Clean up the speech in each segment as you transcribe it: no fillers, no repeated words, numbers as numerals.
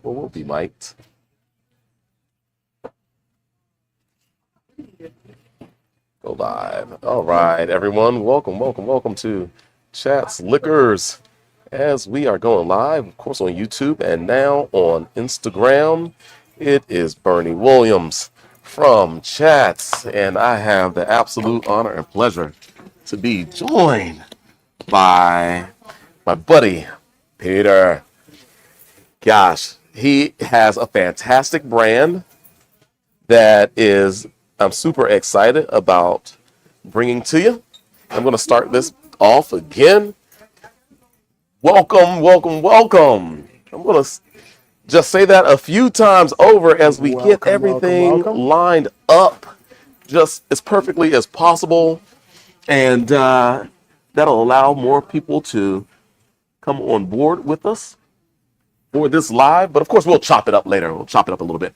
Well, we'll be mic'd. Go live. All right, everyone. Welcome to Chats Liquors. As we are going live, of course, on YouTube and now on Instagram, it is Bernie Williams from Chats, and I have the absolute honor and pleasure to be joined by my buddy, Peter. Gosh, he has a fantastic brand that I'm super excited about bringing to you. I'm going to start this off again. Welcome. I'm going to just say that a few times over as we get everything lined up just as perfectly as possible. And that'll allow more people to come on board with us for this live. But of course, we'll chop it up later. We'll chop it up a little bit.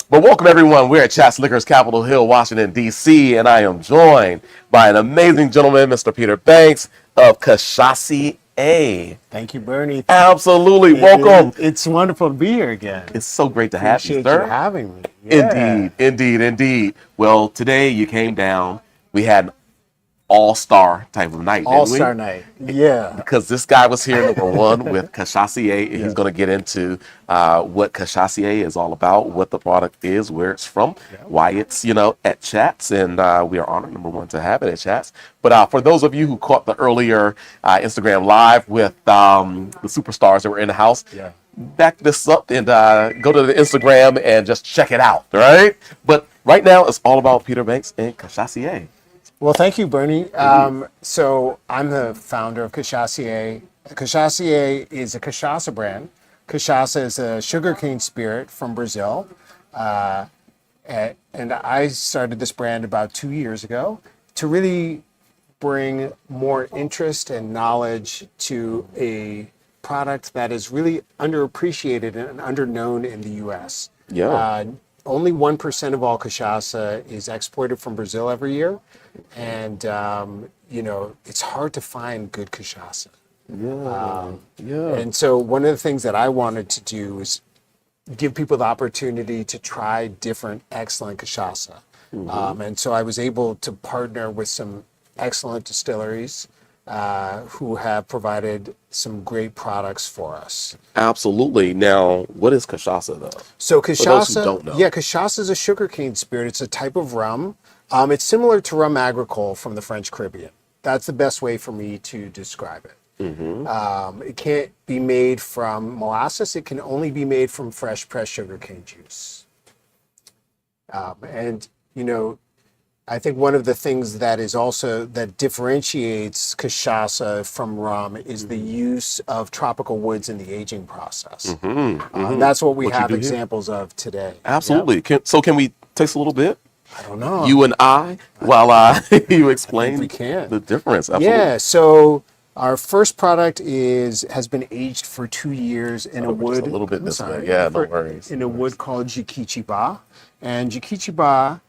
But welcome, everyone. We're at Chats Liquors, Capitol Hill, Washington, D.C., and I am joined by an amazing gentleman, Mr. Peter Banks of Cachacier. Thank you, Bernie. Absolutely. Welcome. It's wonderful to be here again. It's so great to have you, sir. Appreciate you having me. Yeah. Indeed. Well, today you came down. We had an all-star type of night, All-star night. Yeah. Because this guy was here, number one, with Cachacier, and he's going to get into what Cachacier is all about, what the product is, where it's from, why it's, at Chats, and we are honored, number one, to have it at Chats. But for those of you who caught the earlier Instagram Live with the superstars that were in the house, back this up and go to the Instagram and just check it out, right? But right now, it's all about Peter Banks and Cachacier. Well, thank you, Bernie. So I'm the founder of Cachacier. Cachacier is a cachaça brand. Cachaça is a sugarcane spirit from Brazil. And I started this brand about 2 years ago to really bring more interest and knowledge to a product that is really underappreciated and underknown in the U.S. Only 1% of all cachaça is exported from Brazil every year. And, it's hard to find good cachaça. And so one of the things that I wanted to do is give people the opportunity to try different excellent cachaça. And so I was able to partner with some excellent distilleries who have provided some great products for us. Absolutely. Now, what is cachaça, though? So cachaça, for those who don't know. Cachaça is a sugarcane spirit. It's a type of rum. It's similar to rum agricole from the French Caribbean. That's the best way for me to describe it. It can't be made from molasses. It can only be made from fresh pressed sugarcane juice. I think one of the things that is also that differentiates cachaça from rum is the use of tropical woods in the aging process. That's what we have examples of today. Absolutely. So can we taste a little bit? I don't know. You and I, while you explain the difference. Absolutely. Yeah. So our first product has been aged for 2 years in a wood. A little bit this way. Yeah, no worries. In a wood called Jequitibá, and Jequitibá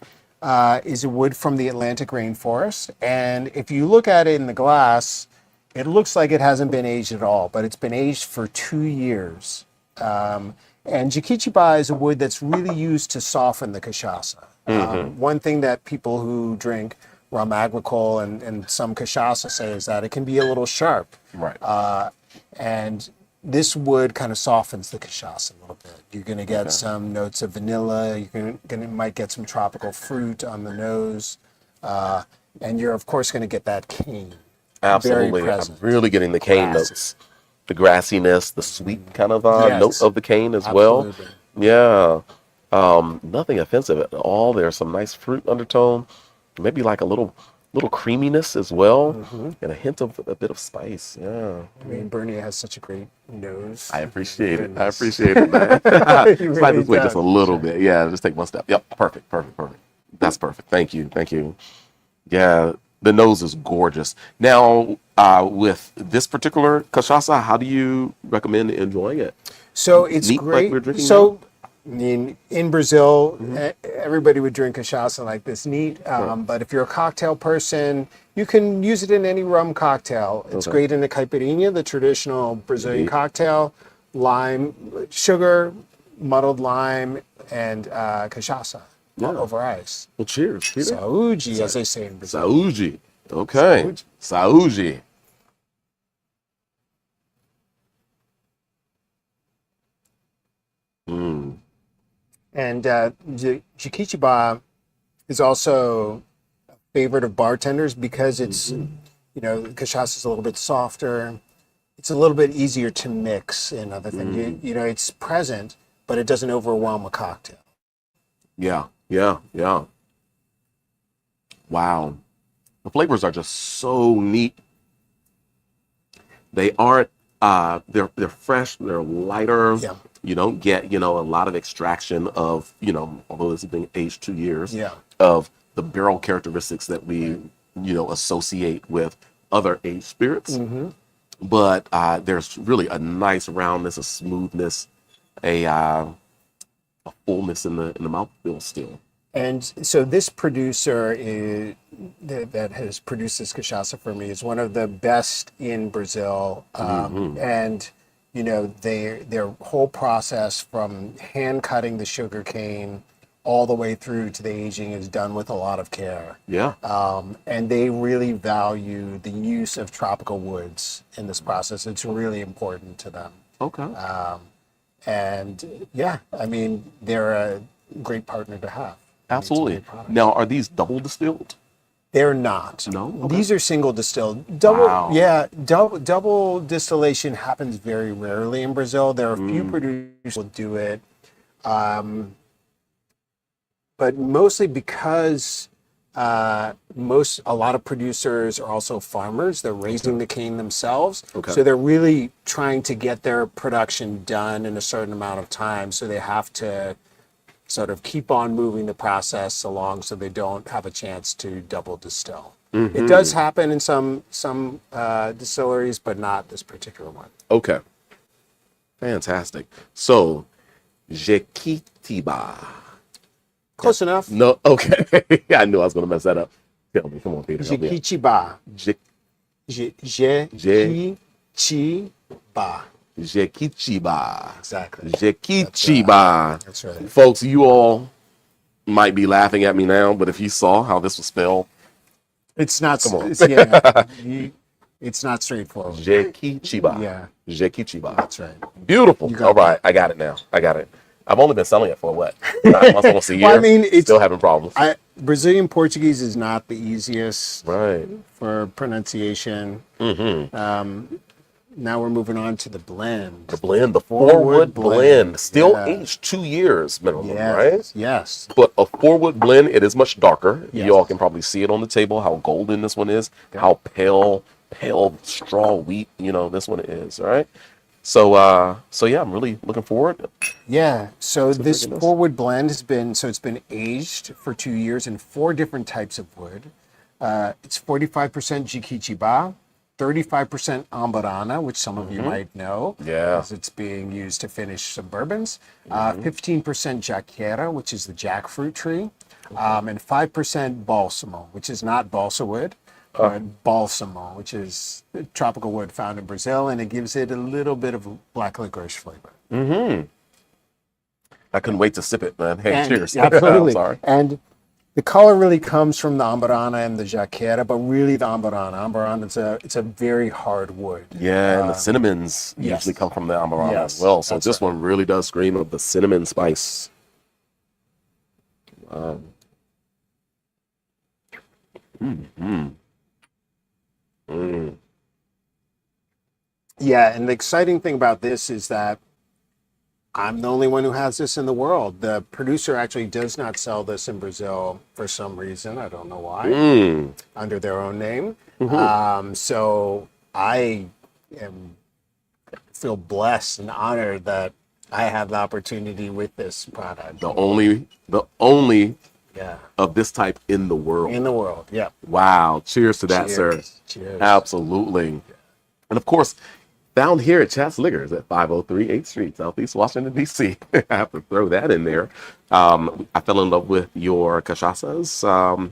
is a wood from the Atlantic rainforest. And if you look at it in the glass, it looks like it hasn't been aged at all, but it's been aged for 2 years. And Jequitibá is a wood that's really used to soften the cachaça. One thing that people who drink rum agricole and some cachaça say is that it can be a little sharp. Right. And this wood kind of softens the cachaça a little bit. You're going to get some notes of vanilla. Might get some tropical fruit on the nose. And you're, of course, going to get that cane. Absolutely. Very present. I'm really getting the cane notes. The grassiness, the sweet kind of note of the cane as well. Yeah. Nothing offensive at all. There's some nice fruit undertone, maybe like a little creaminess as well, and a hint of a bit of spice. Yeah. I mean, Bernie has such a great nose. I appreciate it. I appreciate it, man. Slide this way just a little bit. Yeah, just take one step. Yep. Perfect. That's perfect. Thank you. Yeah. The nose is gorgeous. Now, with this particular cachaça, how do you recommend enjoying it? So it's neat, great. Like we're drinking so I mean, in Brazil, everybody would drink cachaça like this neat. But if you're a cocktail person, you can use it in any rum cocktail. It's great in a caipirinha, the traditional Brazilian cocktail. Lime, sugar, muddled lime, and cachaça over ice. Well, cheers. Peter. Saúde, as they say in Brazil. Saúde. Okay. Saúde. And Jequitibá is also a favorite of bartenders because it's, cachaça is a little bit softer. It's a little bit easier to mix and other things. It's present, but it doesn't overwhelm a cocktail. Yeah. Wow. The flavors are just so neat. They aren't, they're fresh, they're lighter. Yeah. You don't get, a lot of extraction of, although this has been aged 2 years, of the barrel characteristics that we, associate with other aged spirits. But there's really a nice roundness, a smoothness, a fullness in the mouthfeel still. And so this producer that has produced this cachaça for me is one of the best in Brazil. And, their whole process from hand cutting the sugar cane all the way through to the aging is done with a lot of care. Yeah. And they really value the use of tropical woods in this process. It's really important to them. Okay. And yeah, I mean, they're a great partner to have. Absolutely. Now, are these double distilled? They're not. No? Okay. These are single distilled. Double distillation happens very rarely in Brazil. There are a few producers who will do it. But mostly because a lot of producers are also farmers. They're raising the cane themselves. So they're really trying to get their production done in a certain amount of time. So they have to sort of keep on moving the process along so they don't have a chance to double distill. It does happen in some distilleries, but not this particular one. Okay. Fantastic. So, Jequitibá. Close enough. No, okay. I knew I was going to mess that up. Tell me. Come on, Peter. Jequitibá. Jequitibá. Jequitibá. Exactly. Jequitibá. That's right. Folks, you all might be laughing at me now, but if you saw how this was spelled, it's not. Come on. It's not straightforward. Jequitibá. Yeah. Jequitibá. That's right. Beautiful. All right. I got it now. I got it. I've only been selling it for what? 9 months, almost a year. Well, I mean, it's still having problems. Brazilian Portuguese is not the easiest right for pronunciation. Now we're moving on to the blend. The blend, the four-wood blend. Still aged 2 years minimum, right? Yes. But a four-wood blend, it is much darker. Yes. You all can probably see it on the table, how golden this one is, how pale straw wheat, this one is, right? So yeah, I'm really looking forward. Yeah. So this four-wood blend it's been aged for 2 years in 4 different types of wood. It's 45% Jequitibá, 35% Ambarana, which some of you might know, as it's being used to finish some bourbons. 15% Jaqueira, which is the jackfruit tree, and 5% Balsamo, which is not balsa wood, but Balsamo, which is a tropical wood found in Brazil, and it gives it a little bit of black licorice flavor. I couldn't wait to sip it, man. Hey, cheers. Absolutely. I'm sorry. And the color really comes from the Ambarana and the Jaqueira, but really the Ambarana. Ambarana, it's a very hard wood. Yeah, and the cinnamons usually come from the Ambarana as well. So this one really does scream of the cinnamon spice. Wow. Yeah, and the exciting thing about this is that I'm the only one who has this in the world. The producer actually does not sell this in Brazil for some reason. I don't know why. Under their own name. So I feel blessed and honored that I have the opportunity with this product. The only of this type in the world. In the world, yeah. Wow. Cheers to that, sir. Cheers. Absolutely. And of course, found here at Chat's Liquors at 503 8th Street, Southeast Washington, D.C. I have to throw that in there. I fell in love with your cachaças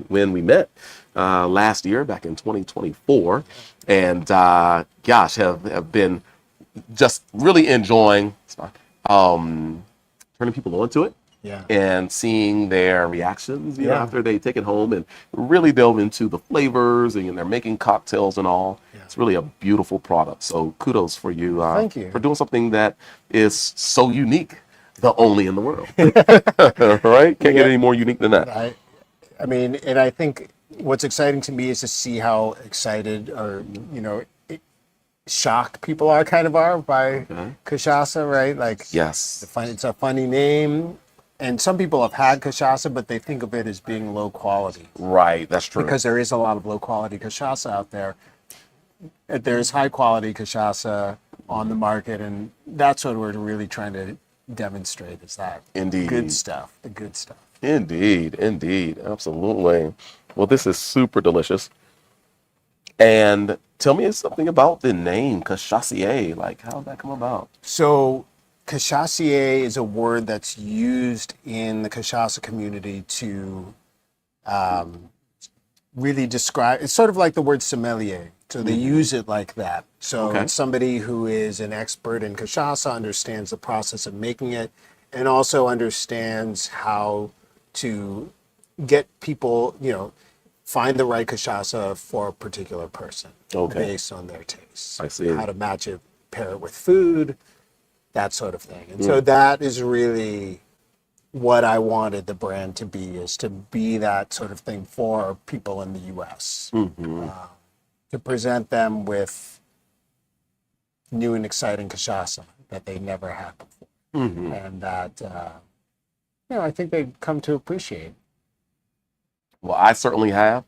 when we met last year, back in 2024. And gosh, have been just really enjoying turning people onto it. Yeah. And seeing their reactions, you know, after they take it home and really delve into the flavors and they're making cocktails and all. Yeah. It's really a beautiful product. So kudos for you, Thank you for doing something that is so unique, the only in the world. Right? Can't get any more unique than that. I mean, and I think what's exciting to me is to see how excited or, you know, shocked people are by cachaça, right? Like, yes, it's a funny name. And some people have had cachaça, but they think of it as being low quality. Right, that's true. Because there is a lot of low quality cachaça out there. There's high quality cachaça on the market, and that's what we're really trying to demonstrate is that good stuff, the good stuff. Indeed, absolutely. Well, this is super delicious. And tell me something about the name Cachacier. Like, how did that come about? So, Cachacier is a word that's used in the cachaça community to really describe. It's sort of like the word sommelier. So they use it like that. So it's somebody who is an expert in cachaça, understands the process of making it, and also understands how to get people, you know, find the right cachaça for a particular person based on their tastes. I see. How to match it, pair it with food, that sort of thing. And so that is really what I wanted the brand to be, is to be that sort of thing for people in the U.S. To present them with new and exciting cachaça that they never had before. And that, you know, I think they've come to appreciate. Well, I certainly have.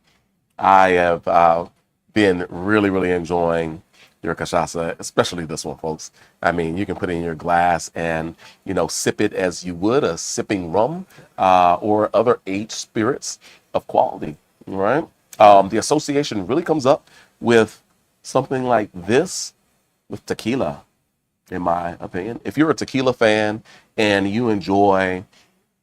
I have been really enjoying your cachaça, especially this one, folks. I mean, you can put it in your glass and, you know, sip it as you would a sipping rum or other aged spirits of quality, right? The association really comes up with something like this with tequila, in my opinion. If you're a tequila fan and you enjoy,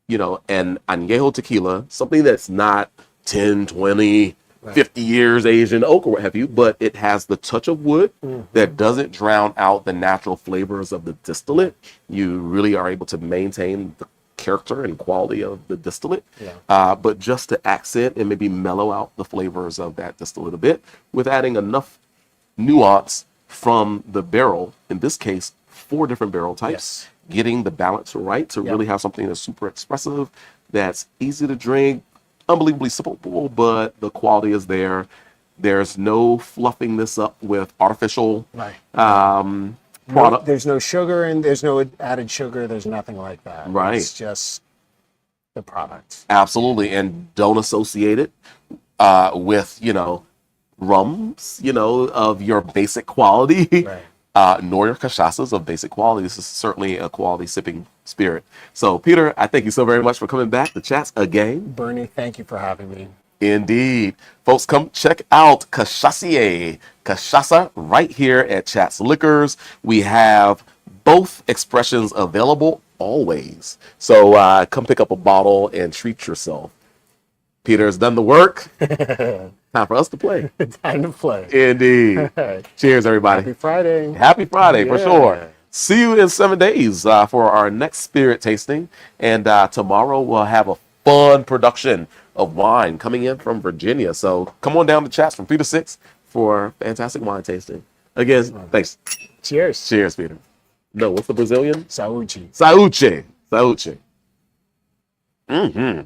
you know, an añejo tequila, something that's not 10, 20, 50 years Asian oak or what have you, but it has the touch of wood that doesn't drown out the natural flavors of the distillate. You really are able to maintain the character and quality of the distillate, but just to accent and maybe mellow out the flavors of that distillate a bit with adding enough nuance from the barrel, in this case, 4 different barrel types, getting the balance right to really have something that's super expressive, that's easy to drink, unbelievably sippable, but the quality is there. There's no fluffing this up with artificial product. There's no sugar and there's no added sugar. There's nothing like that. Right. It's just the product. Absolutely. And don't associate it with, you know, rums, you know, of your basic quality. Nor your cachaças of basic quality. This is certainly a quality sipping spirit. So, Peter, I thank you so very much for coming back to Chats again. Bernie, thank you for having me. Indeed. Folks, come check out Cachacier Cachaça right here at Chats Liquors. We have both expressions available always. So come pick up a bottle and treat yourself. Peter has done the work. Time for us to play. Time to play. Indeed. Cheers, everybody. Happy Friday. Happy Friday, for sure. See you in 7 days for our next spirit tasting. And tomorrow we'll have a fun production of wine coming in from Virginia. So come on down to Chats from 3 to 6 for fantastic wine tasting. Again, thanks. Cheers. Cheers, Peter. No, what's the Brazilian? Saúde. Saúde. Saúde. Mm-hmm.